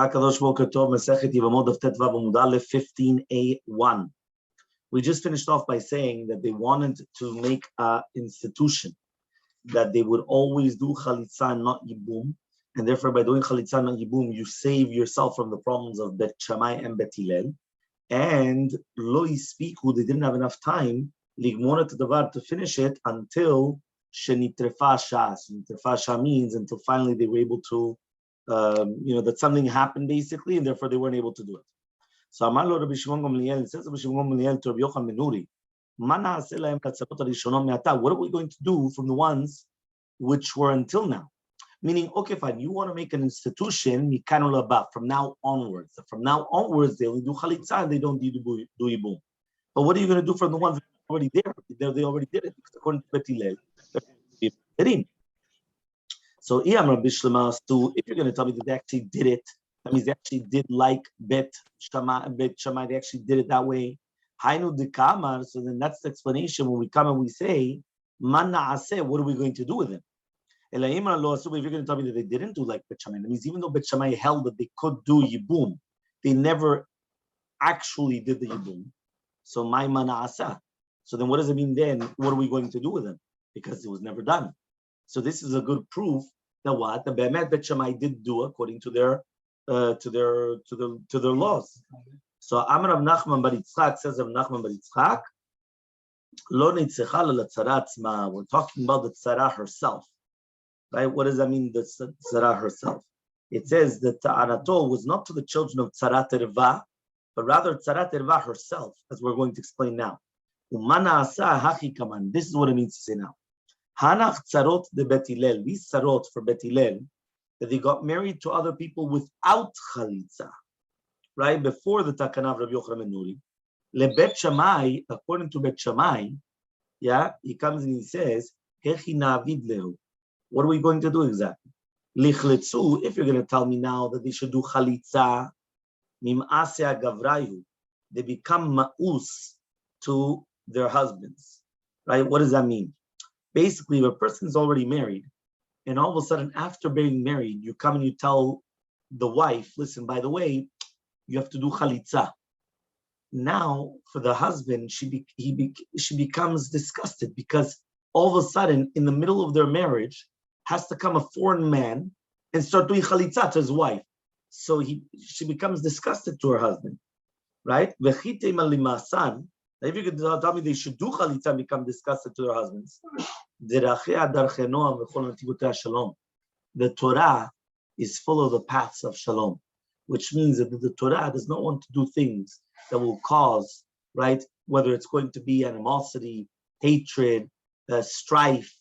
Hakadosh Boker Tov, Masechet Yevamot Daf 15a1. We just finished off by saying that they wanted to make an institution that they would always do chalitza, not yibum, and therefore by doing chalitza, not yibum, you save yourself from the problems of Bet Shammai and Bet Hillel. And lo yispiku, they didn't have enough time ligmona davar to finish it until shenitrefa shas. Nitrefa shas means until finally they were able to. That something happened basically, and therefore they weren't able to do it. So Amar lo Rabbi Shimon Gamliel, it says Rabbi Shimon Gamliel to Rabbi Yochanan ben Nuri, what are we going to do from the ones which were until now? Meaning, okay, fine, you want to make an institution, from now onwards. From now onwards, they only do chalitza and they don't do yibum. But what are you going to do from the ones that are already there? They already did it, because according to Bet Hillel, so, if you're going to tell me that they actually did it, that means they actually did like Bet Shammai, they actually did it that way. Hainu de Kamar, so then that's the explanation when we come and we say, Man na'aseh, what are we going to do with them? So if you're going to tell me that they didn't do like Bet Shammai, that means even though Bet Shammai held that they could do Yibum, they never actually did the Yibum. So my man na'aseh. So then what does it mean then? What are we going to do with them? Because it was never done. So this is a good proof that what the Be'emet Bet Shammai did do according to their laws. So Amar Rav Nachman bar Yitzchak says Rav Nachman bar Yitzchak, Lo nitzecha l'tzara atzma. We're talking about the tzara herself, right? What does that mean? The tzara herself. It says that ta'anato was not to the children of tzara terva, but rather tzara terva herself, as we're going to explain now. Umana asa hachi kaman. This is what it means to say now. Hanach tzarot de Bet Hillel, these tzarot for Bet Hillel, that they got married to other people without chalitza, right? Before the Takana of Rabbi Yochanan ben Nuri. Le Bet Shammai, according to Bet Shammai, he comes and he says, Hechi na'avid lehu. What are we going to do exactly? Lichletzu, if you're going to tell me now that they should do chalitza, mim'aseh gavrayu, they become ma'us to their husbands, right? What does that mean? Basically, if a person is already married, and all of a sudden, after being married, you come and you tell the wife, listen, by the way, you have to do chalitza. Now, for the husband, she becomes disgusted because all of a sudden, in the middle of their marriage, has to come a foreign man and start doing chalitza to his wife. So she becomes disgusted to her husband, right? If you could tell me they should do chalitza and become disgusted to their husbands. The Torah is full of the paths of shalom, which means that the Torah does not want to do things that will cause, right, whether it's going to be animosity, hatred, strife.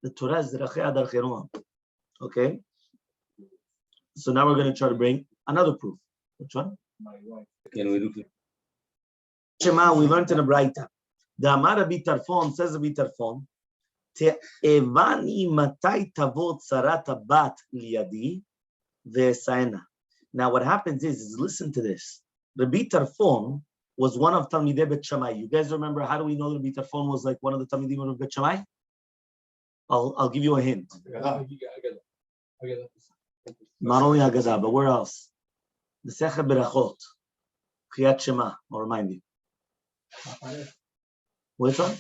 The Torah is derachei darchei noam. Okay? So now we're going to try to bring another proof. Which one? My wife. Shema, we learned in a Braita. The Amar Rabbi Tarfon says Rabbi Tarfon, Te'evani matai tavot tzarat bat liyadi ve'esaena. Now what happens is listen to this. Rabbi Tarfon was one of Talmidei Bet Shammai. You guys remember, how do we know that Rabbi Tarfon was like one of the Talmidim of Bet Shammai? I'll give you a hint. Not only Haggadah, but where else? The Masechet Berachot, Kriyat Shema, I'll remind you. Which one?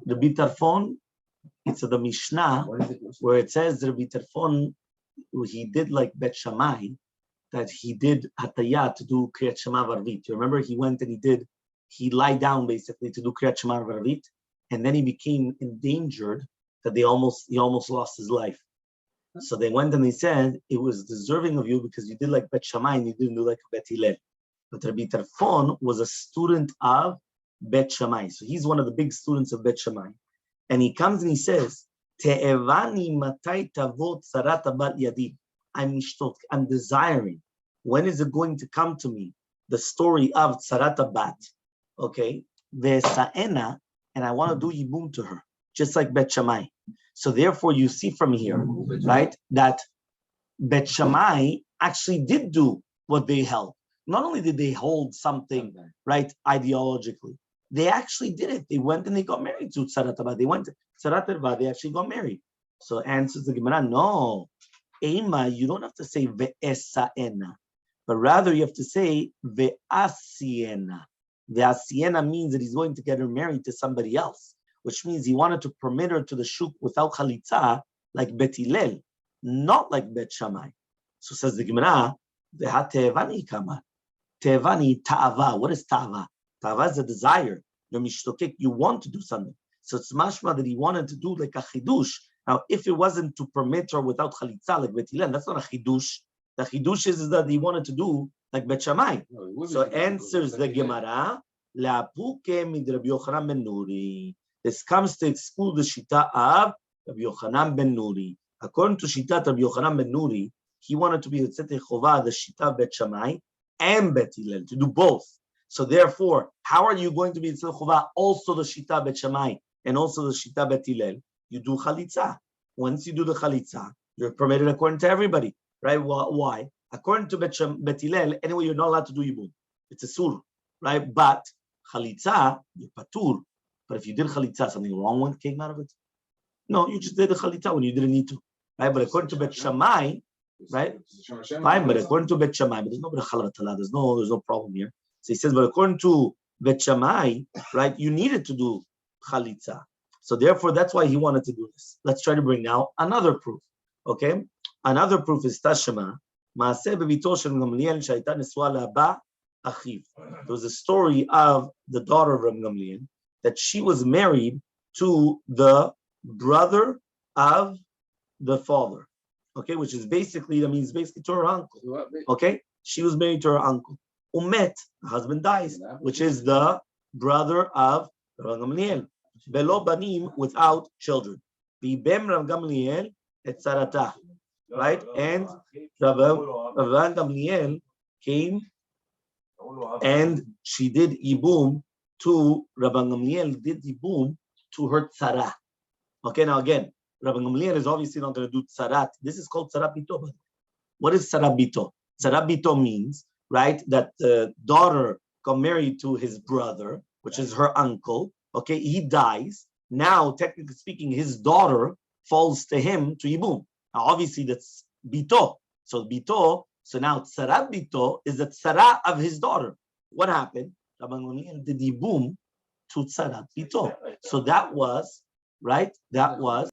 Rabbi Tarfon, it's the Mishnah where it says Rabbi Tarfon, he did like Bet Shammai, that he did Hatayah to do Kriyat Shema Varvit. You remember he went and he lied down basically to do Kriyat Shema Varvit, and then he became endangered that he almost lost his life. So they went and they said, it was deserving of you because you did like Bet Shammai and you didn't do like Bet Hillel. But Rabbi Tarfon was a student of Bet Shammai. So he's one of the big students of Bet Shammai. And he comes and he says, Te'evani matai tavot tzarat bat yadi. I'm desiring. When is it going to come to me? The story of tzarat bat. Okay? Ve'esaena, and I want to do yibum to her, just like Bet Shammai. So therefore you see from here, right, that Bet Shammai actually did do what they held. Not only did they hold something, right, ideologically, they actually did it. They went and they got married to Tzarat Bat. They went to Tzarat Bat, they actually got married. So answers the Gemara, no. Ema, you don't have to say ve'esaena, but rather you have to say ve'asiena. Ve'asiena means that he's going to get her married to somebody else, which means he wanted to permit her to the shuk without chalitza, like Bet Hillel, not like Bet Shammai. So says the Gemara, ve'ha te'evani kama. Te'evani ta'ava. What is ta'ava? Ta'ava is a desire. You're mishtokek, you want to do something. So it's mashma that he wanted to do like a chidush. Now, if it wasn't to permit her without chalitza, like Bet Hillel, that's not a chidush. The chidush is that he wanted to do like Bet Shammai. So answers the Gemara, Le'apuke mid Rabbi Yochanan ben Nuri. This comes to exclude the shita of Rabbi Yochanan ben Nuri. According to shita Rabbi Yochanan ben Nuri, he wanted to be the tzete chova, the shita Bet Shammai and Bet Hillel, to do both. So therefore, how are you going to be the tzete chova also the shita Bet Shammai and also the shita Bet Hillel? You do chalitza. Once you do the chalitza, you're permitted according to everybody, right? Why? According to Bet Hillel, anyway, you're not allowed to do yibum. It's a sur, right? But chalitza, you're patur. But if you did chalitza, something wrong came out of it? No, you just did the chalitza when you didn't need to, right? But according to Bet Shammai, right? Fine, but according to Bet Shammai, but there's no b'rechala, there's no problem here. So he says, but according to Bet Shammai, right, you needed to do chalitza. So therefore, that's why he wanted to do this. Let's try to bring now another proof. Okay, another proof is Tashema. There was a story of the daughter of Rabbi Gamliel that she was married to the brother of the father. Okay, which is basically, that means basically to her uncle. Okay, she was married to her uncle. Umet, the husband dies, which is the brother of Rabbi Gamliel. Belo banim, without children. Bibem Rabbi Gamliel et sarata. Right? And Rabbi Gamliel came and she did ibum to Rabbi Gamliel, did ibum to her tzara. Okay, now again, Rabbi Gamliel is obviously not going to do tzarat. This is called tzara bito. What is tzara bito? Tzara bito means, right, that the daughter got married to his brother, which is her uncle. Okay, he dies. Now, technically speaking, his daughter falls to him to yibum. Now, obviously, that's bito. So bito. So now tzara bito is the tzara of his daughter. What happened? Rabbi Gamliel did yibum to tzara bito. So that was right. That was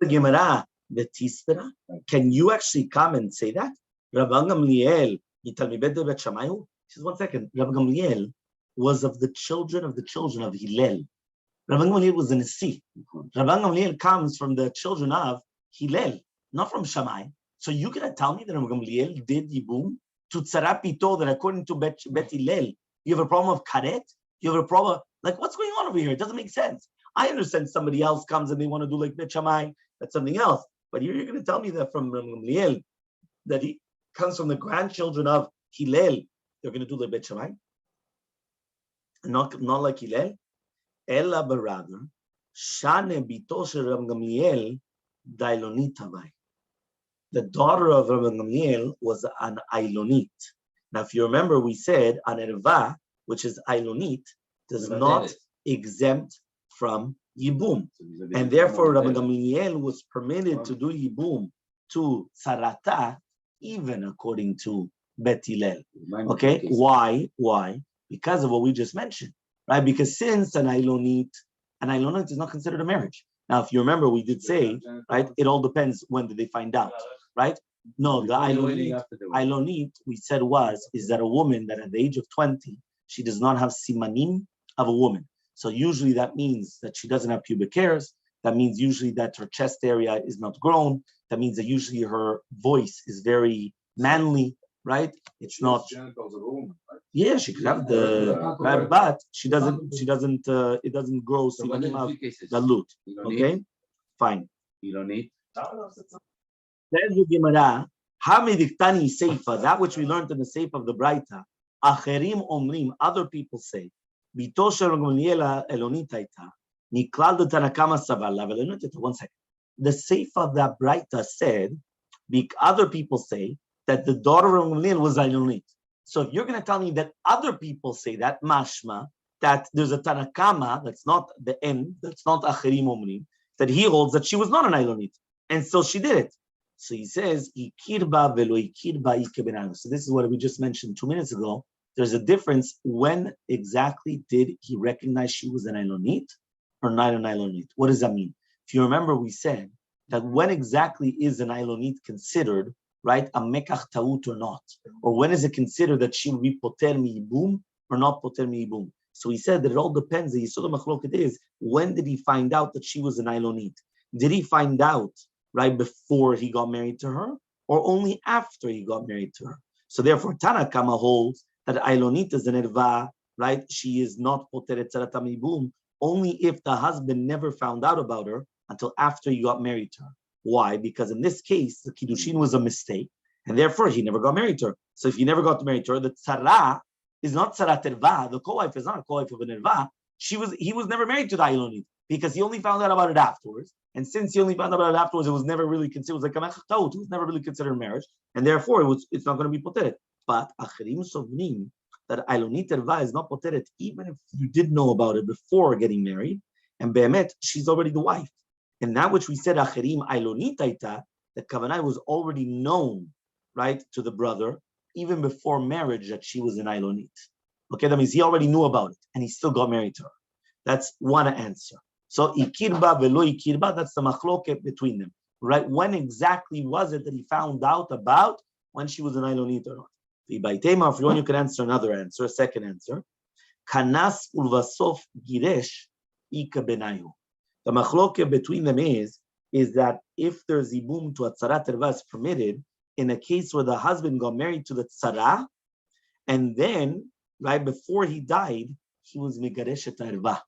the Gemara. The Tispera. Can you actually come and say that? Rabbi Gamliel, he says, 1 second. Rabbi Gamliel was of the children of Hillel. Rabbi Gamliel was in a sea. Rabbi Gamliel comes from the children of Hillel, not from Shammai. So you cannot tell me that Rabbi Gamliel did yibum to tzara pito, that according to Bet Hillel, you have a problem of karet? You have a problem, like what's going on over here? It doesn't make sense. I understand somebody else comes and they want to do like Bet Shammai, that's something else. But you're going to tell me that from Rabbi Gamliel, that he comes from the grandchildren of Hillel, they're going to do like Bet Shammai? Not like Hillel. Ella, but rather, Shane bito shel Rabbi Gamliel dailonit havai. The daughter of Rabbi Gamliel was an Ailonit. Now, if you remember, we said an erva, which is Ailonit, does not exempt from yibum, and therefore Rabbi Gamliel was permitted to do yibum to tzarata, even according to Bet Hillel. Okay, why? Because of what we just mentioned, right? Because since an Ailonit is not considered a marriage. Now, if you remember, we did say, right, it all depends when did they find out, right? No, the Ailonit, we said is that a woman that at the age of 20, she does not have simanim of a woman. So usually that means that she doesn't have pubic hairs. That means usually that her chest area is not grown. That means that usually her voice is very manly, right? It's not. Yeah, she could have the, right, but she doesn't. It doesn't grow simanim of galut. Okay, fine. You don't need. There's the Gemara. Hamidiktani seifa, that which we learned in the seifa of the Braita. Acherim omrim, other people say. Bito shel Gamliel elonit haita. Niklal de Tanakama savala. 1 second. The seifa of that Braita said, other people say that the daughter of Gamliel was Elonit. So if you're going to tell me that other people say that, mashma, that there's a Tanakama, that's not the end, that's not Acherim omrim, that he holds that she was not an Elonit. and still she did it. So he says, "Ikirba velo ikirba ikebenanu." So this is what we just mentioned 2 minutes ago. There's a difference. When exactly did he recognize she was an Ilonit or not an Ilonit? What does that mean? If you remember, we said that when exactly is an Ilonit considered, right, a mekach taut or not? Or when is it considered that she will be poter mi'ibum or not poter mi'ibum? So he said that it all depends. The Yisod HaMachloket is, when did he find out that she was an Ilonit? Did he find out right before he got married to her, or only after he got married to her? So therefore, Tana Kama holds that Ilonit is an erva, right? She is not poteret tzarata mibum, only if the husband never found out about her until after he got married to her. Why? Because in this case, the kiddushin was a mistake, and therefore he never got married to her. So if he never got married to her, the tzara is not tzarat erva. The co-wife is not a co-wife of an erva. He was never married to the Ilonit because he only found out about it afterwards. And since he only found out about it afterwards, it was never really considered. It was like a mechtaut. It was never really considered marriage, and therefore it's not going to be poteret. But achirim sovnim that Ilonit erva is not poteret even if you did know about it before getting married, and be'emet she's already the wife. And that which we said achirim Ilonit aita, the kavanah was already known, right, to the brother even before marriage that she was an Ilonit. Okay, that means he already knew about it, and he still got married to her. That's one answer. So ikirba velo ikirba, that's the machloket between them, right? When exactly was it that he found out about when she was an Ilonit or not? If you want, you can answer another answer, a second answer. Kanas ulvasof giresh ika benayu. The machloket between them is that if there's ibum to a tzara terva is permitted in a case where the husband got married to the tzara, and then right before he died, he was megaresh et terva.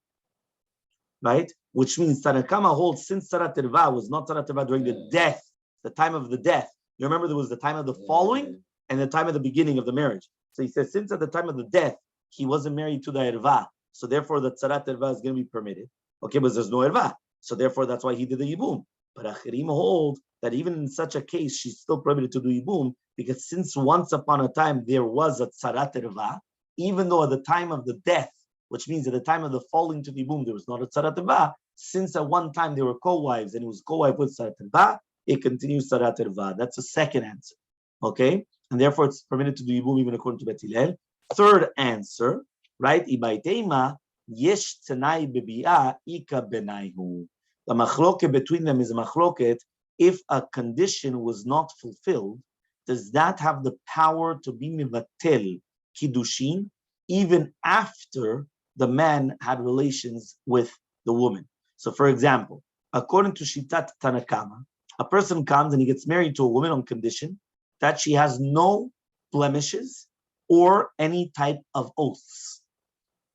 Right? Which means Tanakama holds since tzara terva was not tzara terva during the death, the time of the death. You remember there was the time of the following and the time of the beginning of the marriage. So he says, since at the time of the death, he wasn't married to the erva, so therefore the tzara terva is going to be permitted. Okay, but there's no erva. So therefore that's why he did the yibum. But achirim hold that even in such a case, she's still permitted to do yibum, because since once upon a time there was a tzara terva, even though at the time of the death, which means at the time of the falling to the yibum, there was not a tzara terva, since at one time they were co-wives and it was co-wife with tzara terva, it continues tzara terva. That's the second answer. Okay? And therefore it's permitted to do yibum even according to Bet Hillel. Third answer, right? Ibaitema yesh tzenai bebi'ah ika benaihu. The machloket between them is a machloket. If a condition was not fulfilled, does that have the power to be mivatel kiddushin even after the man had relations with the woman? So for example, according to Shitat Tanakama, a person comes and he gets married to a woman on condition that she has no blemishes or any type of oaths.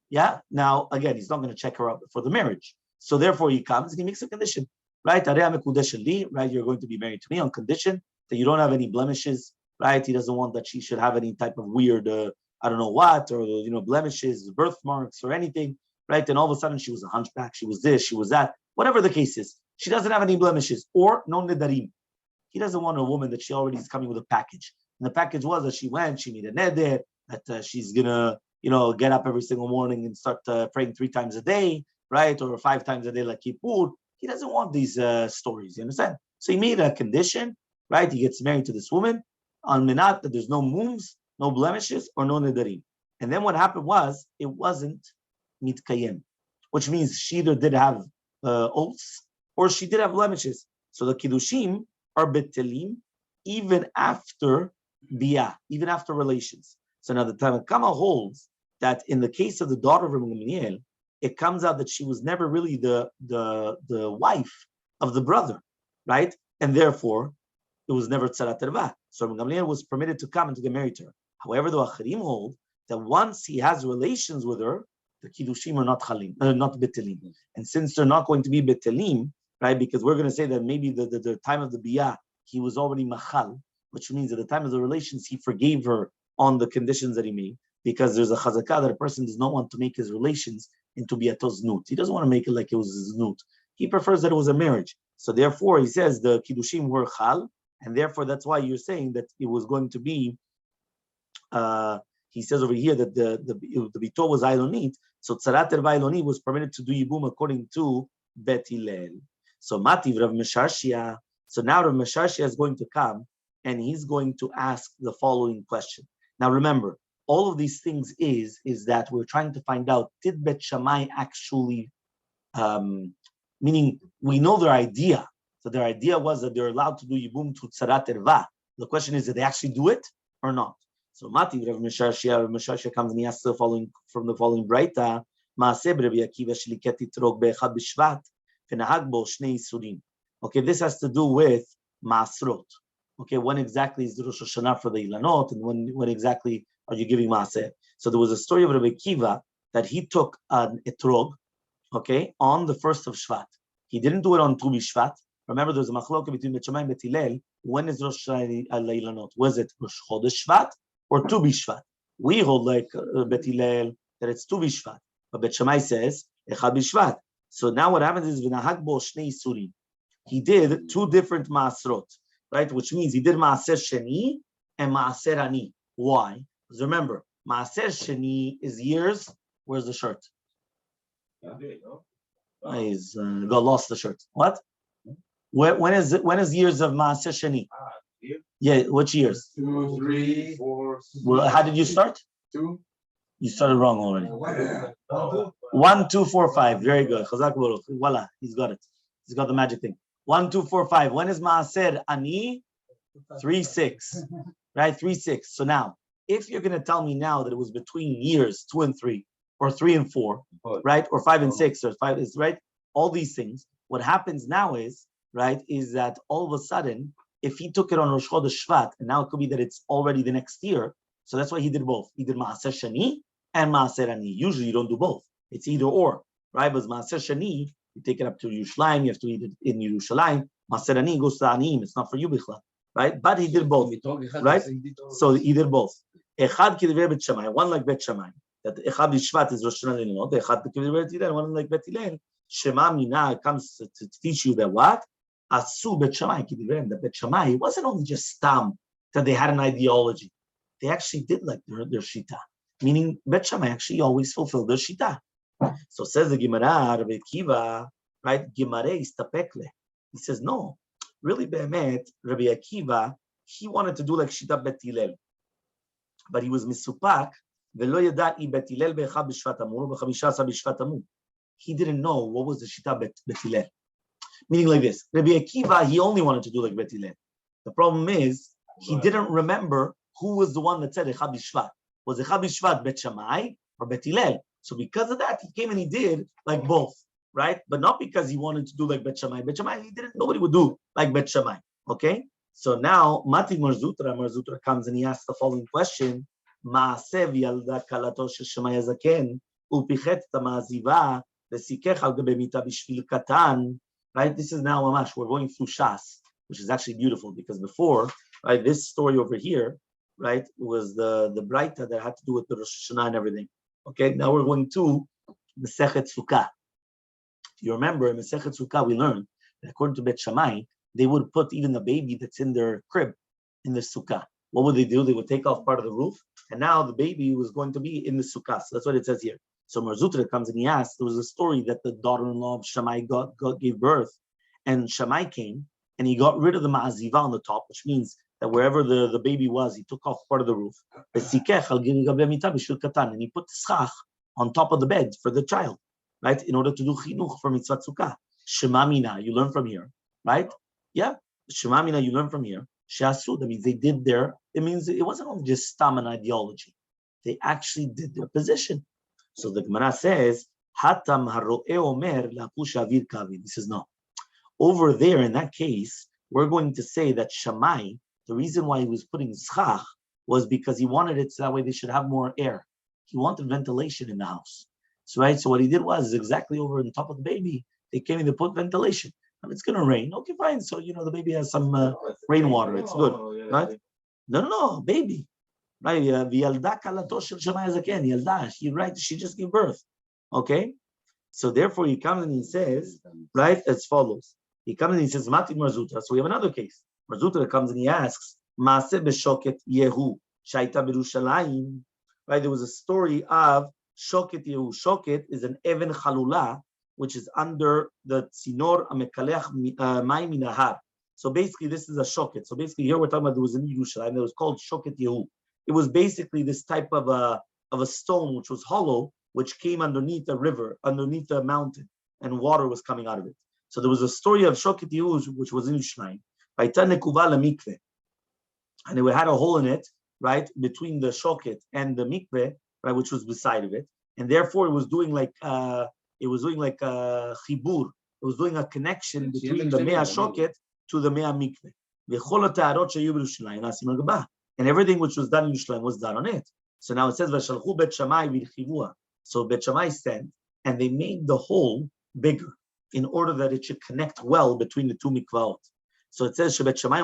Yeah. Now, again, he's not going to check her out before the marriage. So therefore he comes and he makes a condition, right? Right, you're going to be married to me on condition that you don't have any blemishes, right? He doesn't want that she should have any type of weird, I don't know what, or, blemishes, birthmarks or anything, right? And all of a sudden she was a hunchback, she was this, she was that, whatever the case is. She doesn't have any blemishes or no nedarim. He doesn't want a woman that she already is coming with a package. And the package was that she went, she made a neder, that she's going to, get up every single morning and start praying 3 times a day, right? Or 5 times a day like Kippur. He doesn't want these stories, you understand? So he made a condition, right? He gets married to this woman on minat that there's no mums, no blemishes, or no nedarim. And then what happened was, it wasn't mitkayem, which means she either did have oaths or she did have blemishes. So the kiddushim are betelim even after biyah, even after relations. So now the Tanakama holds that in the case of the daughter of Gamliel, it comes out that she was never really the wife of the brother, right? And therefore, it was never tzara terva. So Gamliel was permitted to come and to get married to her. However, the Acharim hold that once he has relations with her, the kiddushim are not chalim, not betelim. And since they're not going to be betelim, right? Because we're going to say that maybe the time of the biyah, he was already machal, which means at the time of the relations, he forgave her on the conditions that he made, because there's a chazakah that a person does not want to make his relations into biyato znut. He doesn't want to make it like it was znut. He prefers that it was a marriage. So therefore, he says the kiddushim were chal, and therefore that's why you're saying that it was going to be. He says over here that the bito was ilonit, so tzarat erva iloni was permitted to do yibum according to Bet Hillel. So mativ Rav Mesharshia. So now Rav Mesharshia is going to come and he's going to ask the following question. Now remember, all of these things is that we're trying to find out, did Bet Shammai actually, meaning we know their idea. So their idea was that they're allowed to do Yibum to Tzarat Erva. The question is, did they actually do it or not? So Mati, Rav Mesharshia comes and he asks the following Braita, okay, this has to do with Masrot. Okay, when exactly is the Rosh Hashanah for the Ilanot, and when exactly are you giving Maaseh? So there was a story of Rabbi Kiva that he took an etrog, okay, on the 1st of Shvat. He didn't do it on Tu B'Shvat. Remember, there's a machlokah between Bet Shammai and Bet Hillel. When is Rosh Hashanah Ilanot? Was it Rosh Chodesh Shvat or Tu B'Shvat? We hold like Bet Hillel that it's Tu B'Shvat, but Bet Shammai says Echad B'Shvat. So now what happens is V'nahag bo shnei isurim. He did two different Maasrot, right? Which means he did Maaser Sheni and Maaser Ani. Why? Because remember, Maaser Sheni is years. Where's the shirt? He's lost the shirt. What? When is years of Maaser Sheni? Yeah, which years? 2, 3, 4. Well, how did you start? 2. You started wrong already. 1, 2, 4, 5. Very good. Chazak Baruch. Voila, he's got it. He's got the magic thing. 1, 2, 4, 5. When is Maaser Ani? 3, 6. Right? 3, 6. So now, if you're going to tell me now that it was between years 2 and 3, or 3 and 4, right? Or 5 and 6, or 5 is right. All these things. What happens now is, right, is that all of a sudden, if he took it on Rosh Chodesh Shvat, and now it could be that it's already the next year. So that's why he did both. He did Maaser Shani and Maaser Ani. Usually you don't do both. It's either or, right? But Maaser Shani, you take it up to Yerushalayim, you have to eat it in Yerushalayim. Maaser Ani goes to Aniim. It's not for you, Bichla, right? But he did both, right? So he did both. Echad kidivei Bet Shammai, one like Bet Shammai. That Echad B'Shvat is Rosh Hashanah Leilonot. Echad kidivei Bet Hillel, one like Bet Hillel. Shema Mina comes to teach you that what? Asu Bet Shammai kidivei. The Bet Shammai, it wasn't only just stam that they had an ideology. They actually did like their shita. Meaning Bet Shammai actually always fulfilled their shita. So says the Gemara, Rabbi Akiva, right? Gemara istapekle. He says, no, really, Be'emet, Rabbi Akiva, he wanted to do like Shita Bet Hillel. But he was misupak, velo yada'i Bet Hillel be'echad b'shvat amur, be'chamishasa b'shvat amur. He didn't know what was the Shita Bet Hillel. Meaning like this, Rabbi Akiva, he only wanted to do like Bet Hillel. The problem is, he didn't remember who was the one that said echad b'shvat. Was echad b'shvat Bet Shammai or Bet Hillel? So because of that, he came and he did like both, right? But not because he wanted to do like Bet Shammai. Bet Shammai, nobody would do like Bet Shammai, okay? So now, Mati Marzutra comes and he asks the following question, Ma'asev yalda kalato shel Shammai hazaken, upichet tama'aziva, vesikech al gabe mita b'shvil katan, right? This is now mamash, we're going through Shas, which is actually beautiful because before, right, this story over here, right, was the Braita that had to do with the Rosh Hashanah and everything. Okay, now we're going to Masechet Sukkah. You remember in Masechet Sukkah we learned that according to Bet Shammai, they would put even the baby that's in their crib in the Sukkah. What would they do? They would take off part of the roof, and now the baby was going to be in the Sukkah. So that's what it says here. So Marzutra comes and he asks, there was a story that the daughter-in-law of Shammai gave birth, and Shammai came and he got rid of the ma'aziva on the top, which means that wherever the baby was, he took off part of the roof. And he put the schach on top of the bed for the child, right? In order to do chinuch for mitzvah sukkah. Shema mina, you learn from here, right? Yeah, Shema mina, you learn from here. She'asu, that means they did their, it means it wasn't only just stam and ideology. They actually did their position. So the Gemara says, Hatam haro'e omer la'push avir kavi. He says, no. Over there, in that case, we're going to say that Shammai, the reason why he was putting schach was because he wanted it so that way they should have more air. He wanted ventilation in the house. So, right, so what he did was exactly over on top of the baby, they came in to put ventilation. And it's going to rain. Okay, fine. So, the baby has some rainwater. It's good, right? No, baby. Right? V'yalda kalato shel Shammai hazaken. Yalda, she just gave birth. Okay? So therefore he comes and he says, right, as follows. He comes and he says, Mati Marzutra. So we have another case. Marzutra comes and he asks, Maaseh b'shoket Yehu, shaita b'Yerushalayim. Right, there was a story of Shoket Yehu. Shoket is an even chalula, which is under the tzinor amekalech mayim minahar. So basically, this is a shoket. So basically, here we're talking about there was a new Yerushalayim that was called Shoket Yehu. It was basically this type of a stone which was hollow, which came underneath a river, underneath a mountain, and water was coming out of it. So there was a story of Shoket Yehu, which was in Yerushalayim. And it had a hole in it, right, between the shoket and the mikveh, right, which was beside of it, and therefore it was doing like chibur. It was doing a connection between the mea shoket to the mea mikveh. And everything which was done in Yerushalayim was done on it. So now it says Vashalchu Bet Shammai v'chivua. So Bet Shammai sent, and they made the hole bigger in order that it should connect well between the two mikvaot. So it says Bet Shammai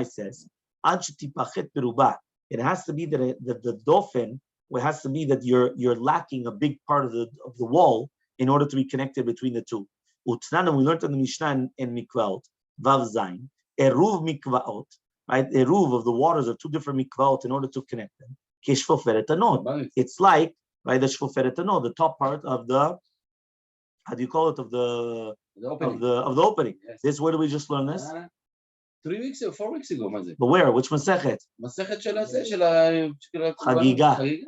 says. It has to be that the dolphin, it has to be that you're lacking a big part of the wall in order to be connected between the two. Utnana, we learned in the Mishnah in Mikvaot, Vav Zayin, Eruv Mikvaot, right? Eruv of the waters are two different Mikvaot in order to connect them. Keshfoferet Anod. It's like, right, the Shfoferet Anod, the top part of the, how do you call it, of the opening. Yes. This, where do we just learn this? 3 weeks or 4 weeks ago, But where? Which Masechet? Masechet Chagiga.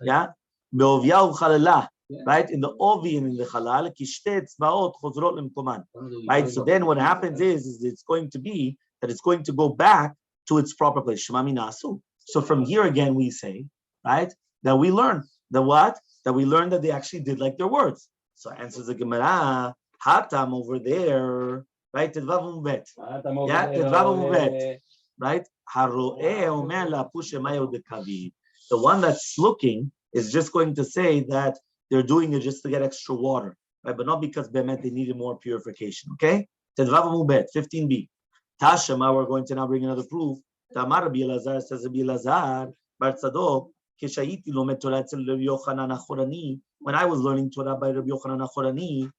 Yeah? Be'ovya u'chalala. Right? In the Ovi and in the Chalal, kishte tzvaot chozrot lemkoman. Right? So then what happens is it's going to be that it's going to go back to its proper place. Shema minasu. So from here again we say, right, that we learn the what? That we learn that they actually did like their words. So answers the Gemara, hatam over there. Right? Tedvav u'bet. Yeah, Tedvav u'bet. Right? Haro'eh omer la'apush emayo dekavi. The one that's looking is just going to say that they're doing it just to get extra water, right? But not because be'emet they needed more purification. Okay? Tedvav u'bet, 15b. Tashema, we're going to now bring another proof. Tamar Rabbi Elazar says Rabbi Elazar bar Tzadok. When I was learning Torah by Rabbi Yochanan Achorani,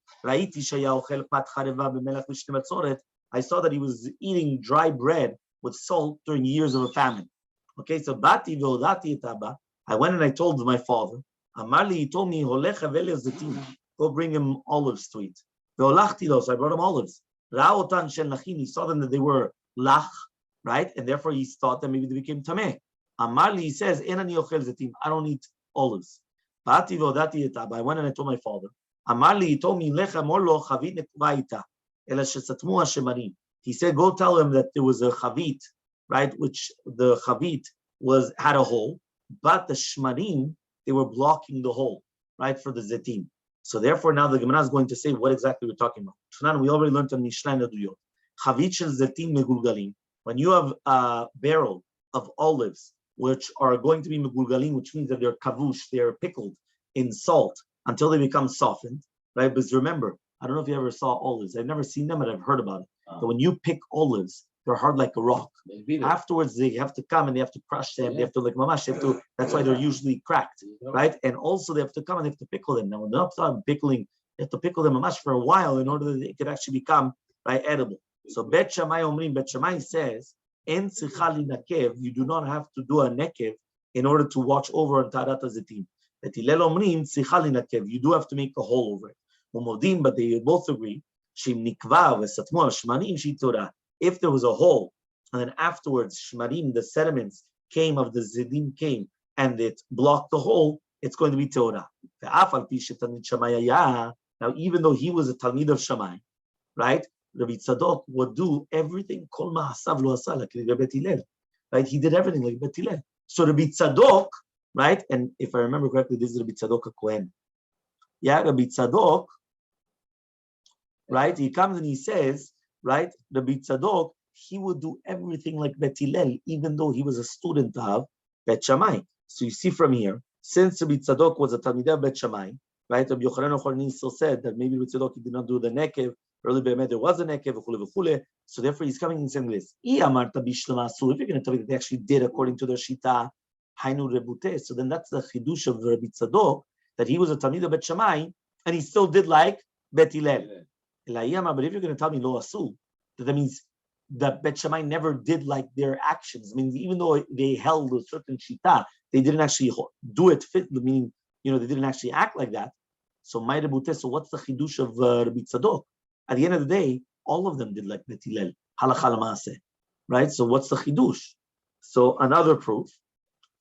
I saw that he was eating dry bread with salt during years of a famine. Okay, so I went and I told my father, he told me, go bring him olives to eat. So I brought him olives. He saw them that they were lach, right? And therefore he thought that maybe they became tameh. Amarli, he says, I don't eat olives. I went and I told my father. Amarli, he told me, he said, go tell him that there was a chavit, right? Which the chavit had a hole, but the shmarim, they were blocking the hole, right, for the zetim. So therefore, now the Gemara is going to say what exactly we're talking about. We already learned on Mishnah Duyot. Chavit shel zetim megulgalim. When you have a barrel of olives, which are going to be megulgalim, which means that they're kavush, they're pickled in salt until they become softened, right? Because remember, I don't know if you ever saw olives. I've never seen them, but I've heard about it. But when you pick olives, they're hard like a rock. Afterwards, they have to come and they have to crush them. They have to, like mamash, that's why they're usually cracked, right? And also they have to come and they have to pickle them. Now, when they're not pickling, they have to pickle them mamash for a while in order that it could actually become, right, edible. So Bet Shammai Omrim, Bet Shammai says, En tzicha linakev, you do not have to do a nekev in order to watch over on Tarat HaZetim. Bet Hillel Omrim, tzicha linakev, you do have to make a hole over it. Umodim, but they both agree, Shim nikva v'satmu al-shmanim shi Torah. If there was a hole, and then afterwards, shmarim, the sediments came of the zedim came, and it blocked the hole, it's going to be Torah. Now, even though he was a Talmid of Shammai, right? Rabbi Tzadok would do everything. Kol ma'asav lo asa like Bet Hillel, right? He did everything like Bet Hillel. So Rabbi Tzadok, right? And if I remember correctly, this is Rabbi Tzadok a Kohen. Yeah, Rabbi Tzadok, right? He comes and he says, right? Rabbi Tzadok, he would do everything like Bet Hillel, even though he was a student of Bet Shammai. So you see from here, since Rabbi Tzadok was a Talmidei of Bet Shammai, right? Rabbi Yochanan Achorani still said that maybe Rabbi Tzadok did not do the nekev. Early Be'emet there was a nekev, v'chule. So therefore he's coming and saying this. If you're going to tell me that they actually did according to their shita, hainu rebute. So then that's the chidush of Rabbi Tzadok, that he was a Talmid of Bet Shammai, and he still did like Bet Hillel. But if you're going to tell me lo asu, that means that Bet Shammai never did like their actions. I mean, even though they held a certain shita, they didn't actually do it fit, meaning, they didn't actually act like that. So so what's the chidush of Rabbi Tzadok? At the end of the day, all of them did like Bet Hillel. Halakha l'maaseh. Right? So what's the chidush? So another proof.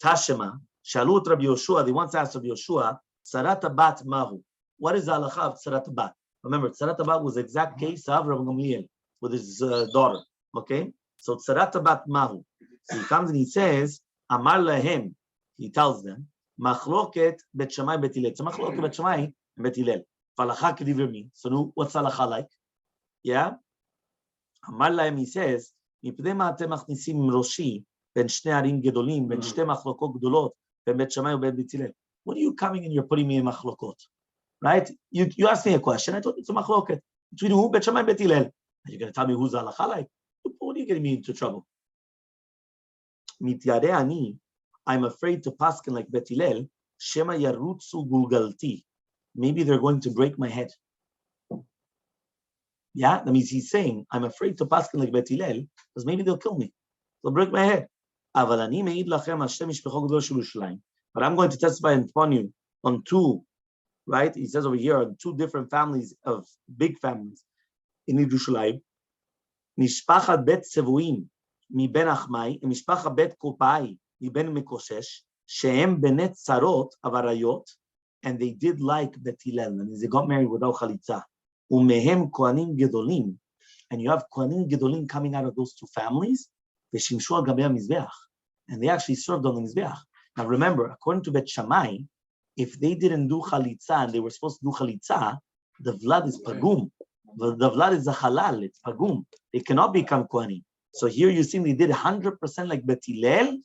Tashema, Shalut Rabbi Yoshua, they once asked Rabbi Yoshua, Tzarat bat mahu. What is the halacha of Tzarat bat? Remember, Tzarat bat was the exact case of Rabbi Gamliel with his daughter. Okay? So Tzarat bat mahu. So he comes and he says, Amar lahem, he tells them, Machloket bet Shammai bet Hillel. So Machloket bet Shammai bet Hillel. Halacha k'divrei mi. So now, what's halacha like? Yeah? Amar lahem, he says, Mipnei ma atem machnisim roshi, בין שני ערים גדולים, בין שתי מחלוקות גדולות, בין בית שמאי ובין בית הלל. What are you coming and you're putting me in מחלוקות? Right? You asked me a question, I told you it's a מחלוקת. Between who? בית שמאי ובית הלל. Are you going to tell me who's the halacha like? What are you getting me into trouble? מתיירא אני, I'm afraid to paskin like בית הלל, שמא ירוצו גולגלתי. Maybe they're going to break my head. Yeah? That means he's saying, I'm afraid to paskin like בית הלל, because maybe they'll kill me. They'll break my head. But I'm going to testify upon you on two, right? He says over here, on two different families of big families in Yerushalayim. Mishpachat bet Tzevuim miben Achmai, and Mishpachat bet Kopai miben Mekoshesh, shehem benet tzarot avarayot, and they did like Bet Hillel, and they got married without chalitza. Umehem kohanim gedolim, and you have kohanim gedolim coming out of those two families. And they actually served on the Mizbeach. Now remember, according to Bet Shammai, if they didn't do Chalitza and they were supposed to do Chalitza, the Vlad is Pagum. The Vlad is a Halal, it's Pagum. They cannot become Kohanim. So here you see they did 100% like Bet Hillel,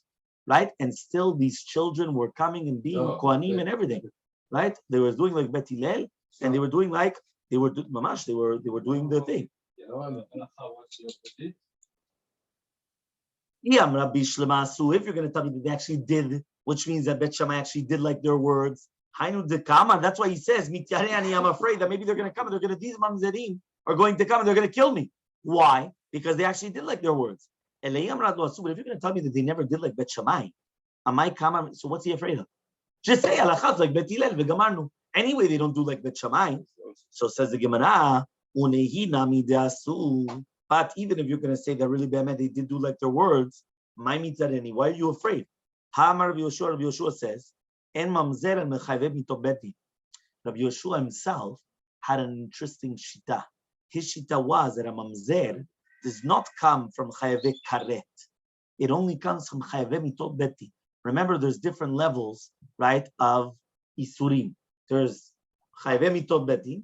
right? And still these children were coming and being Kohanim and everything, right? They were doing like Bet Hillel, and they were doing like, they were doing the thing. If you're going to tell me that they actually did, which means that Bet Shammai actually did like their words. That's why he says, I'm afraid that maybe they're going to come, these mamzerim are going to come and they're going to kill me. Why? Because they actually did like their words. But if you're going to tell me that they never did like Bet Shammai, so what's he afraid of? Just say halachas like Bet Hillel v'gamarnu. Anyway, they don't do like Bet Shammai. So says the Gemara, unehi nami de'asu. But even if you're going to say that really bad, they did do like their words, my mitzvah any. Why are you afraid? Rabbi Yoshua says, En mamzer and mechayvev mitobeti. Rabbi Yoshua himself had an interesting shita. His shita was that a mamzer does not come from chayve karet. It only comes from chayve mitobeti. Remember, there's different levels, right, of isurim. There's chayve mitobeti,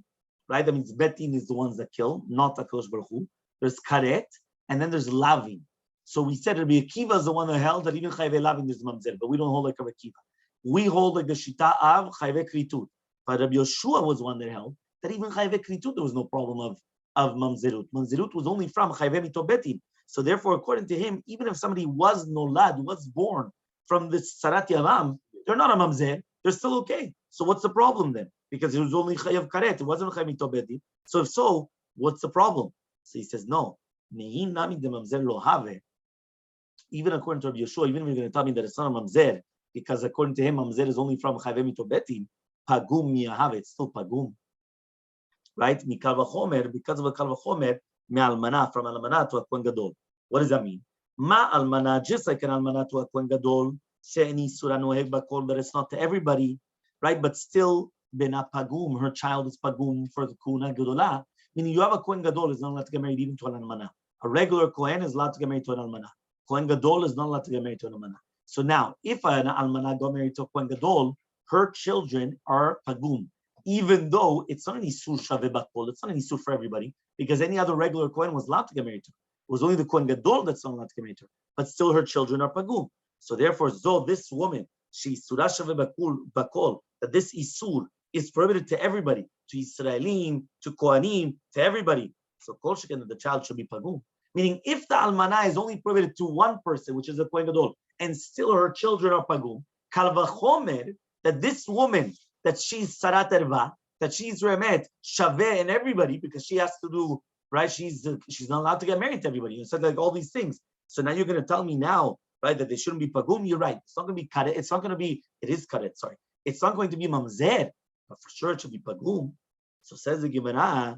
right? That means betin is the ones that kill, not HaKadosh Baruch Hu. There's karet, and then there's lavin. So we said Rabbi Akiva is the one that held that even chayve lavin is mamzer, but we don't hold like Rabbi Akiva. We hold like the shita of chayve kritut. But Rabbi Yoshua was one that held that even chayve kritut there was no problem of mamzerut. Mamzerut was only from chayve mitobetin. So therefore, according to him, even if somebody was nolad, was born from this sarat yavam, they're not a mamzer. They're still okay. So what's the problem then? Because it was only chayav karet. It wasn't chayve mitobetin. So if so, what's the problem? So he says, no. Even according to Rabbi Yeshua, even if you're going to tell me that it's not a mamzer, because according to him, mamzer is only from chayve mitobetin, pagum miyahave, it's still pagum. Right? Mikal v'chomer, because of a kal v'chomer, me'almana, from almana to a kohen gadol. What does that mean? Ma almana, just like an almana to a kohen gadol, she'eni surah noheg bakol, that it's not to everybody, right? But still, bena pagum, her child is pagum for the kuna gadolah. Meaning you have a Kohen Gadol is not allowed to get married even to an almana. A regular Kohen is allowed to get married to an almana. Kohen Gadol is not allowed to get married to an almana. So now, if an almana got married to a Kohen Gadol, her children are pagum. Even though it's not an isur shaveh bakol, it's not an isur for everybody, because any other regular Kohen was allowed to get married to her. It was only the Kohen Gadol that's not allowed to get married to her. But still her children are pagum. So therefore, though this woman, she surah shaveh bakol, that this isur is prohibited to everybody, to Israelim, to Kohanim, to everybody. So kol sheken that the child should be pagum. Meaning, if the almana is only prohibited to one person, which is a Kohen Gadol, and still her children are pagum, kal v'chomer, that this woman, that she's sarat erva, that she's remet, shaveh, and everybody, because she has to do, right, she's not allowed to get married to everybody. You said like all these things. So now you're going to tell me now, right, that they shouldn't be pagum. You're right. It's not going to be karet. It's not going to be, it is karet, sorry. It's not going to be mamzer. But for sure it should be pagum. So says the Gemara,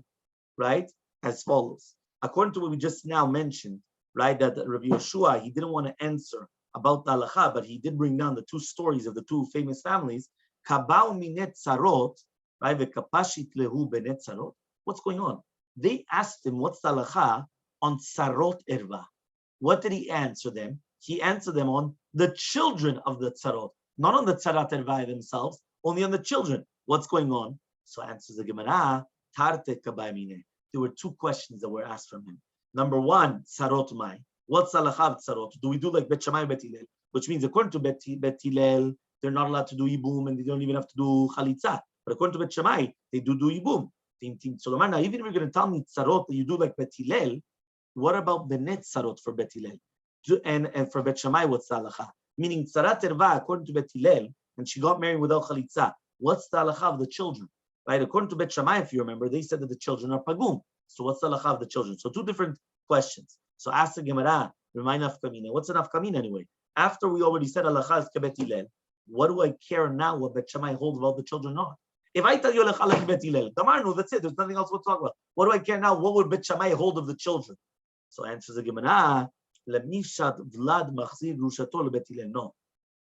right, as follows. according to what we just now mentioned, right, that Rabbi Yeshua, he didn't want to answer about the halacha, but he did bring down the two stories of the two famous families. Kabau minet tzarot, right, v'kapashit lehu benet tzarot. What's going on? They asked him, what's the halacha on tzarot erva? What did he answer them? He answered them on the children of the tzarot, not on the tzarat erva themselves, only on the children. What's going on? So answers the Gemara, tarte kabay mine. There were two questions that were asked from him. Number one, tzarot mai. What's halacha of tzarot? Do we do like Bet Shammai, Bet Hillel? Which means according to Bet Hillel, they're not allowed to do ibum and they don't even have to do chalitza. But according to Bet Shammai, they do ibum. So now, even if you're going to tell me tzarot that you do like Bet Hillel, what about benet tzarot for Bet Hillel? And for Bet Shammai, what's the halacha? Meaning tzarat erva, according to Bet Hillel, and she got married without chalitza. What's the halacha of the children? Right? According to Bet Shammai, if you remember, they said that the children are pagum. So what's the halacha of the children? So two different questions. So ask the Gemara, remind nafkamina. What's an nafkamina anyway? After we already said halacha is kebet Hillel, what do I care now what Bet Shammai holds about the children not? If I tell you halacha like Bet Hillel, Damarnu, that's it. There's nothing else we'll talk about. What do I care now? What would Bet Shammai hold of the children? So answers the Gemara, Lemnishat Vlad Machzir Grushato LeBet Hillel. No,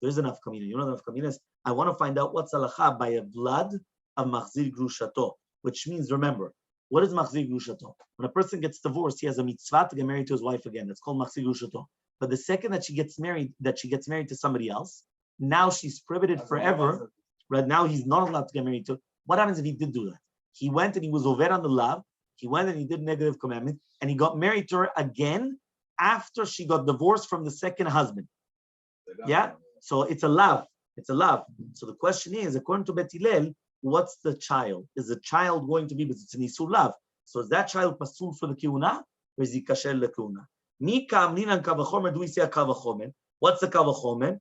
there is an nafkamina. You know the nafkamina is, I want to find out what's halacha by a Vlad of Machzir Grushato, which means, remember, what is Machzir Grushato? When a person gets divorced, he has a mitzvah to get married to his wife again. That's called Machzir Grushato. But the second that she gets married to somebody else, now she's prohibited forever. Right now, he's not allowed to get married to. What happens if he did do that? He went and he was over on the lav. He went and he did negative commandment, and he got married to her again after she got divorced from the second husband. Yeah? So it's a lav. It's a lav. So the question is, according to Bet Hillel, what's the child? Is the child going to be, because it's an isur lav. So is that child pasul for the kiuna, or is he kasher lekuna? Mika amninan kavachomer, do we say a kavachomer? What's the kavachomer?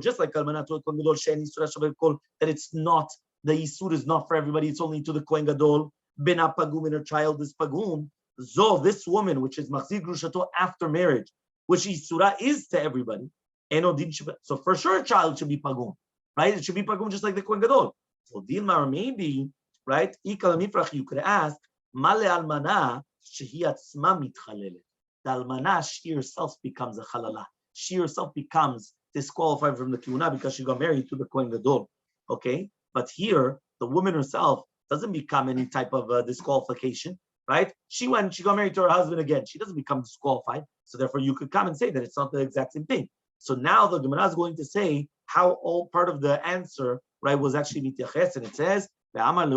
Just like that it's not, the isur is not for everybody, it's only to the Kohen Gadol. Bena pagum, and her child is pagum. Zo, this woman, which is machzir grushato after marriage, which isura is to everybody. So for sure, a child should be pagum, right? It should be pagum just like the Kohen Gadol. So Dilmar, maybe, right? You could ask, Male almana shehi atzma mitchalelet. The almana, she herself becomes a halala. She herself becomes disqualified from the kiuna because she got married to the Kohen Gadol. Okay, but here the woman herself doesn't become any type of disqualification, right? She got married to her husband again. She doesn't become disqualified. So therefore, you could come and say that it's not the exact same thing. So now the Gemara is going to say how all part of the answer, right, was actually mityaches, and it says, I'm going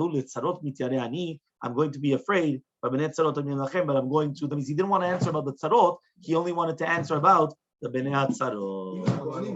to be afraid, but I'm going to. That means he didn't want to answer about the tzarot. He only wanted to answer about the Bnei Tzarot.